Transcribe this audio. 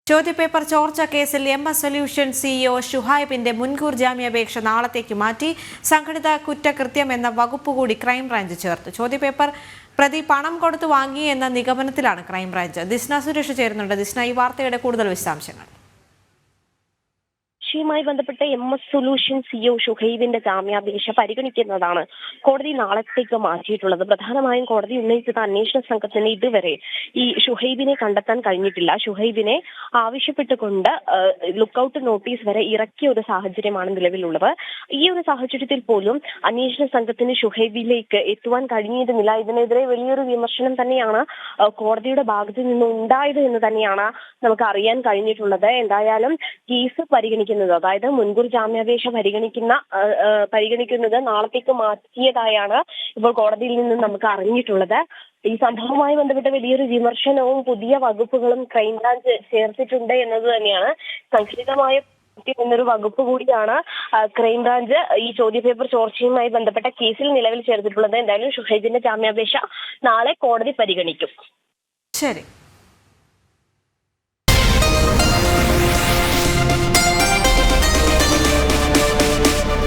ചോദ്യപേപ്പർ ചോർച്ച കേസിൽ MS സൊല്യൂഷൻ CEO ഷുഹൈബിന്റെ മുൻകൂർ ജാമ്യാപേക്ഷ നാളത്തേക്ക് മാറ്റി. സംഘടിത കുറ്റകൃത്യം എന്ന വകുപ്പ് കൂടി ക്രൈംബ്രാഞ്ച് ചേർത്തു. ചോദ്യപേപ്പർ പ്രതി പണം കൊടുത്തു വാങ്ങി എന്ന നിഗമനത്തിലാണ് ക്രൈംബ്രാഞ്ച്. ദിസ്ന സുരേഷ് ചേരുന്നുണ്ട്. ദിസ്ന, ഈ വാർത്തയുടെ കൂടുതൽ വിശദാംശങ്ങൾ. യുമായി ബന്ധപ്പെട്ട് MS സൊല്യൂഷൻ CEO ഷുഹൈബിന്റെ ജാമ്യാപേക്ഷ പരിഗണിക്കുന്നതാണ് കോടതി നാളത്തേക്ക് മാറ്റിയിട്ടുള്ളത്. പ്രധാനമായും കോടതി ഉന്നയിച്ചത് അന്വേഷണ സംഘത്തിന് ഇതുവരെ ഈ ഷുഹൈബിനെ കണ്ടെത്താൻ കഴിഞ്ഞിട്ടില്ല. ഷുഹൈബിനെ ആവശ്യപ്പെട്ടുകൊണ്ട് ലുക്കൌട്ട് നോട്ടീസ് വരെ ഇറക്കിയ ഒരു സാഹചര്യമാണ് നിലവിലുള്ളത്. ഈ ഒരു സാഹചര്യത്തിൽ പോലും അന്വേഷണ സംഘത്തിന് ഷുഹൈബിലേക്ക് എത്തുവാൻ കഴിഞ്ഞിരുന്നില്ല. ഇതിനെതിരെ വലിയൊരു വിമർശനം തന്നെയാണ് കോടതിയുടെ ഭാഗത്തു നിന്ന് ഉണ്ടായത് എന്ന് തന്നെയാണ് നമുക്ക് അറിയാൻ കഴിഞ്ഞിട്ടുള്ളത്. എന്തായാലും കേസ് പരിഗണിക്കുന്നത്, അതായത് മുൻകൂർ ജാമ്യാപേക്ഷ പരിഗണിക്കുന്നത് നാളത്തേക്ക് മാറ്റിയതായാണ് ഇപ്പോൾ കോടതിയിൽ നിന്ന് നമുക്ക് അറിഞ്ഞിട്ടുള്ളത്. ഈ സംഭവവുമായി ബന്ധപ്പെട്ട് വലിയൊരു വിമർശനവും പുതിയ വകുപ്പുകളും ക്രൈംബ്രാഞ്ച് ചേർത്തിട്ടുണ്ട് എന്നത് തന്നെയാണ്. സംഘടിതമായ എന്നൊരു വകുപ്പ് കൂടിയാണ് ക്രൈംബ്രാഞ്ച് ഈ ചോദ്യപേപ്പർ ചോർച്ചയുമായി ബന്ധപ്പെട്ട കേസിൽ നിലവിൽ ചേർത്തിട്ടുള്ളത്. എന്തായാലും ഷുഹൈബിന്റെ ജാമ്യാപേക്ഷ നാളെ കോടതി പരിഗണിക്കും. ശരി.